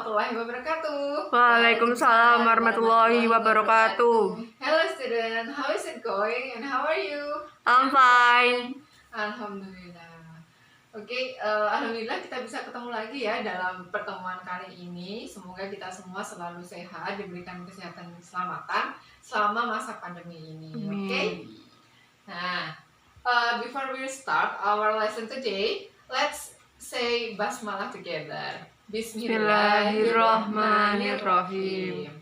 warahmatullahi wabarakatuh. Waalaikumsalam warahmatullahi wabarakatuh. Hello student, how is it going and how are you? I'm fine. Alhamdulillah. Oke, alhamdulillah kita bisa ketemu lagi ya dalam pertemuan kali ini. Semoga kita semua selalu sehat, diberikan kesehatan dan keselamatan selama masa pandemi ini. Oke. Nah, before we start our lesson today, let's say basmalah together. Bismillahirrahmanirrahim.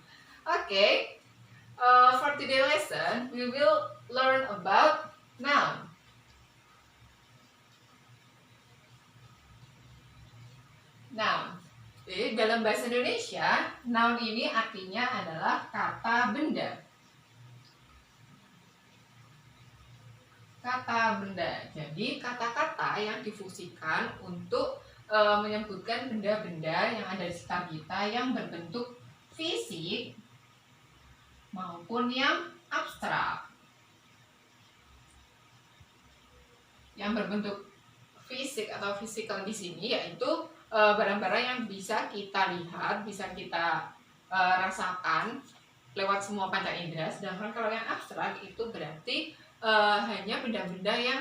Okay. For today's lesson, we will learn about noun. Noun. Jadi dalam bahasa Indonesia, noun ini artinya adalah kata benda. Kata benda. Jadi kata-kata yang difungsikan untuk menyebutkan benda-benda yang ada di sekitar kita yang berbentuk fisik maupun yang abstrak. Yang berbentuk fisik atau fisikal di sini yaitu barang-barang yang bisa kita lihat, bisa kita rasakan lewat semua panca indera. Sedangkan kalau yang abstrak itu berarti hanya benda-benda yang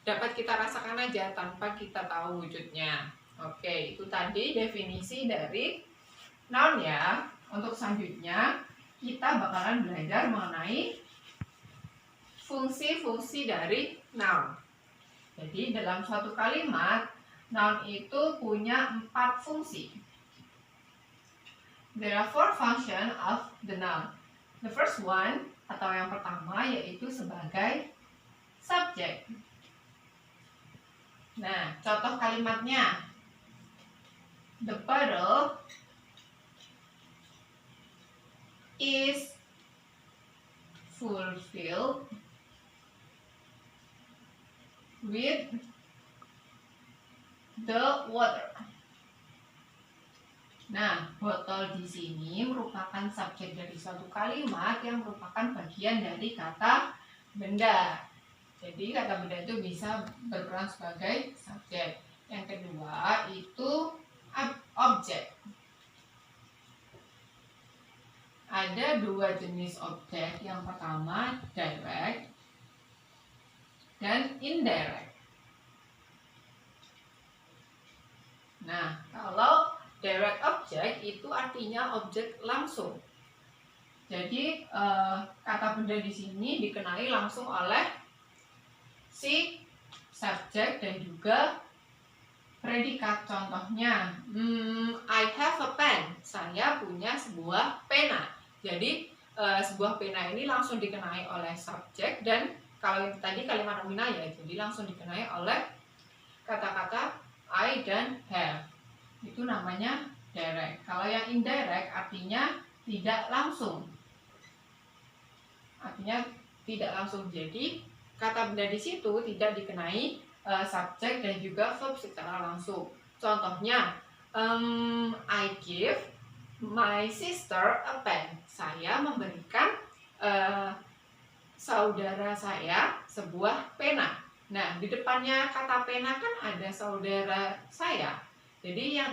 dapat kita rasakan aja tanpa kita tahu wujudnya. Oke, itu tadi definisi dari noun ya. Untuk selanjutnya kita bakalan belajar mengenai fungsi-fungsi dari noun. Jadi dalam suatu kalimat, noun itu punya 4 fungsi. There are 4 functions of the noun. The first one, atau yang pertama, yaitu sebagai subjek. Nah, contoh kalimatnya. The puddle is fulfilled with the water. Nah, botol di sini merupakan subjek dari suatu kalimat yang merupakan bagian dari kata benda. Jadi kata benda itu bisa berperan sebagai subjek. Yang kedua itu objek. Ada 2 jenis objek. Yang pertama direct dan indirect. Nah, kalau direct object itu artinya objek langsung. Jadi kata benda di sini dikenai langsung oleh si subjek dan juga predikat. Contohnya, I have a pen. Saya punya sebuah pena. Jadi sebuah pena ini langsung dikenai oleh subjek, dan kalau tadi kalimat nominal ya, jadi langsung dikenai oleh kata-kata I dan have. Itu namanya direct. Kalau yang indirect artinya tidak langsung. Artinya tidak langsung. Jadi kata benda di situ tidak dikenai subjek dan juga verb secara langsung. Contohnya, I give my sister a pen. Saya memberikan saudara saya sebuah pena. Nah, di depannya kata pena kan ada saudara saya. Jadi yang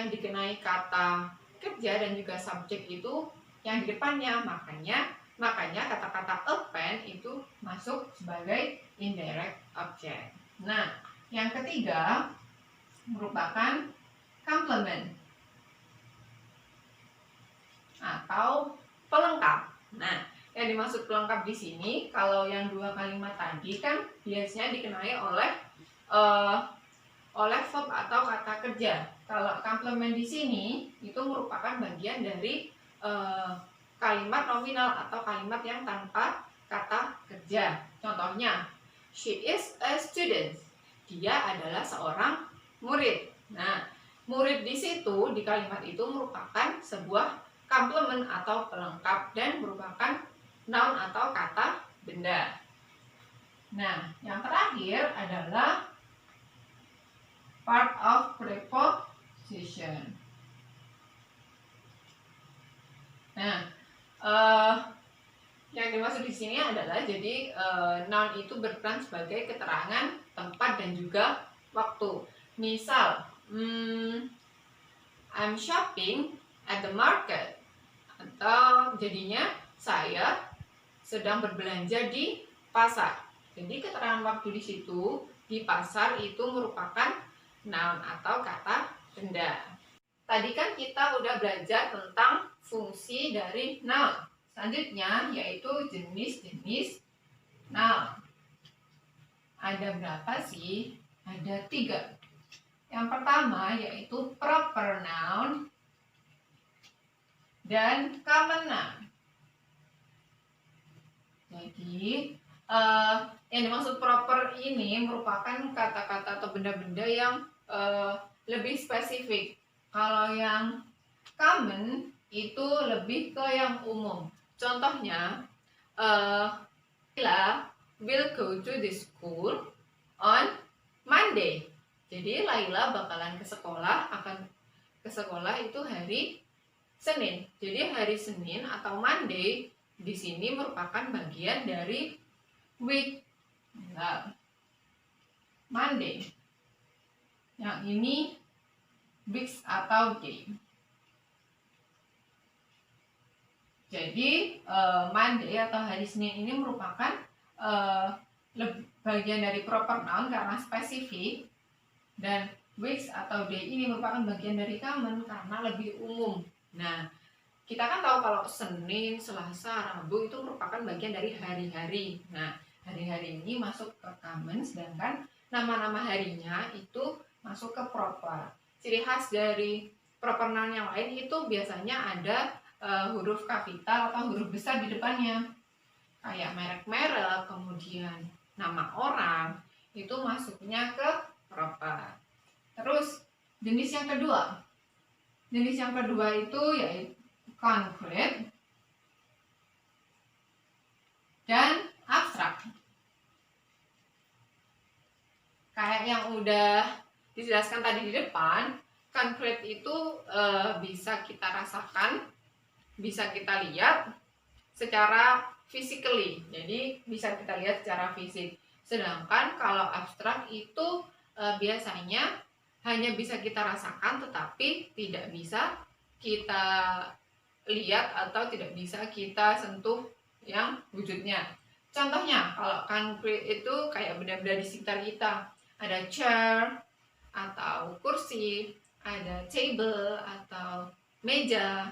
dikenai kata kerja dan juga subjek itu yang di depannya. Makanya kata-kata a pen itu masuk sebagai indirect object. Nah, yang ketiga merupakan complement atau pelengkap. Nah, yang dimaksud pelengkap di sini, kalau yang 2 kalimat tadi kan biasanya dikenai oleh verb atau kata kerja. Kalau complement di sini itu merupakan bagian dari kalimat nominal atau kalimat yang tanpa kata kerja. Contohnya, she is a student. Dia adalah seorang murid. Nah, murid di situ di kalimat itu merupakan sebuah complement atau pelengkap dan merupakan noun atau kata benda. Nah, yang terakhir adalah part of preposition. Nah, yang dimaksud di sini adalah jadi noun itu berperan sebagai keterangan tempat dan juga waktu. Misal, I'm shopping at the market. Atau jadinya saya sedang berbelanja di pasar. Jadi keterangan waktu di situ di pasar itu merupakan noun atau kata benda. Tadi kan kita udah belajar tentang fungsi dari noun. Selanjutnya yaitu jenis-jenis noun. Ada berapa sih? Ada 3. Yang pertama yaitu proper noun dan common noun. Jadi yang dimaksud proper ini merupakan kata-kata atau benda-benda yang lebih spesifik. Kalau yang common itu lebih ke yang umum. Contohnya, Laila will go to the school on Monday. Jadi Laila bakalan akan ke sekolah itu hari Senin. Jadi hari Senin atau Monday di sini merupakan bagian dari week. Nah, Monday. Yang ini weeks atau day. Jadi Monday atau hari Senin ini merupakan bagian dari proper noun karena spesifik, dan weeks atau day ini merupakan bagian dari common karena lebih umum. Nah, kita kan tahu kalau Senin, Selasa, Rabu itu merupakan bagian dari hari-hari. Nah, hari-hari ini masuk ke common, sedangkan nama-nama harinya itu masuk ke proper. Ciri khas dari proper noun yang lain itu biasanya ada huruf kapital atau huruf besar di depannya. Kayak merek-merek, kemudian nama orang, itu masuknya ke proper. Terus jenis yang kedua. Jenis yang kedua itu yaitu concrete dan abstrak. Kayak yang udah dijelaskan tadi di depan, concrete itu bisa kita rasakan, bisa kita lihat secara physically. Jadi bisa kita lihat secara fisik. Sedangkan kalau abstrak itu biasanya hanya bisa kita rasakan tetapi tidak bisa kita lihat atau tidak bisa kita sentuh yang wujudnya. Contohnya kalau concrete itu kayak benda-benda di sekitar kita. Ada chair atau kursi, ada table atau meja,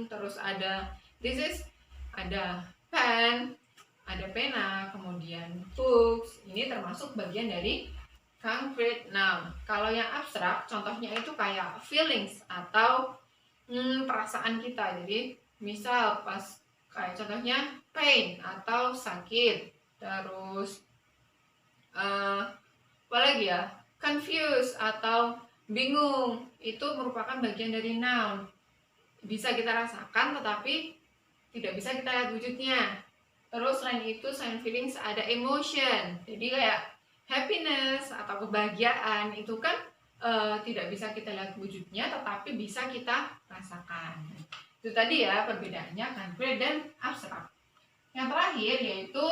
terus ada ada pen, ada pena, kemudian books. Ini termasuk bagian dari concrete noun. Kalau yang abstrak, contohnya itu kayak feelings atau perasaan kita. Jadi misal pas kayak contohnya pain atau sakit, terus apa lagi ya, confused atau bingung, itu merupakan bagian dari noun. Bisa kita rasakan tetapi tidak bisa kita lihat wujudnya. Terus selain itu selain feelings ada emotion. Jadi kayak happiness atau kebahagiaan itu kan tidak bisa kita lihat wujudnya tetapi bisa kita rasakan. Itu tadi ya perbedaannya concrete dan abstrak. Yang terakhir yaitu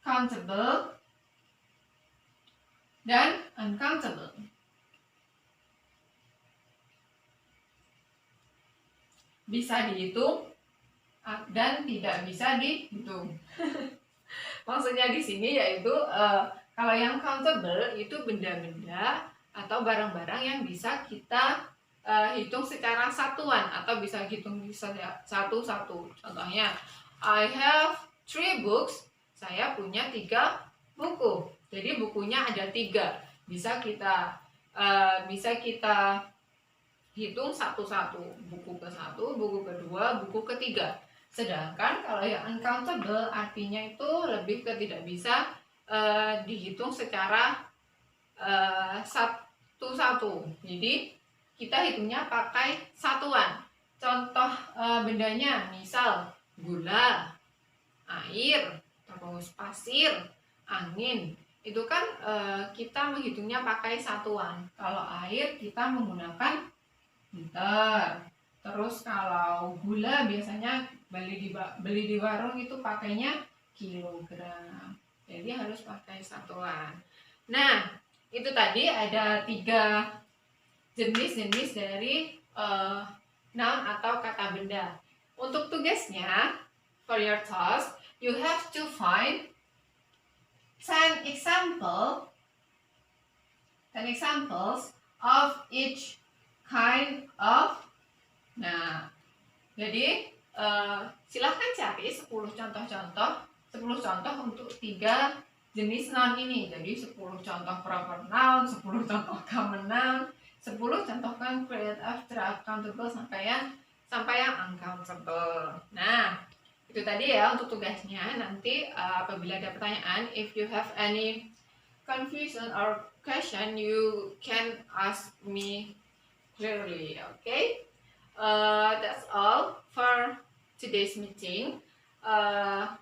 countable dan uncountable. Bisa dihitung dan tidak bisa dihitung. Maksudnya di sini yaitu kalau yang countable itu benda-benda atau barang-barang yang bisa kita hitung secara satuan atau bisa hitung satu-satu. Contohnya, I have 3 books. Saya punya 3 buku. Jadi bukunya ada 3. Bisa kita hitung satu-satu. Buku ke-1, buku ke-2, buku ke-3. Sedangkan kalau yang uncountable artinya itu lebih ke tidak bisa dihitung secara satu-satu. Jadi kita hitungnya pakai satuan. Contoh bendanya misal gula, air, terus pasir, angin. Itu kan kita menghitungnya pakai satuan. Kalau air kita menggunakan liter. Terus kalau gula biasanya beli di warung itu pakainya kilogram. Jadi harus pakai satuan. Nah, itu tadi ada 3 jenis-jenis dari noun atau kata benda. Untuk tugasnya, for your task, you have to find 10 examples of each kind of. Nah, jadi silahkan cari 10 contoh untuk 3 jenis noun ini. Jadi 10 contoh proper noun, 10 contoh common noun, 10 contoh concrete, abstract, countable sampai yang uncountable. Nah, itu tadi ya untuk tugasnya. Nanti apabila ada pertanyaan, if you have any confusion or question, you can ask me clearly. Okay, that's all for today's meeting. I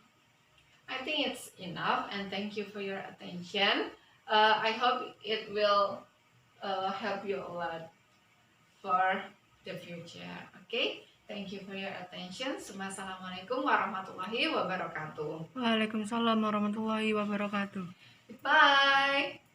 think it's enough, and thank you for your attention. I hope it will help you a lot for the future. Okay, thank you for your attention. Assalamualaikum warahmatullahi wabarakatuh. Waalaikumsalam warahmatullahi wabarakatuh. Bye.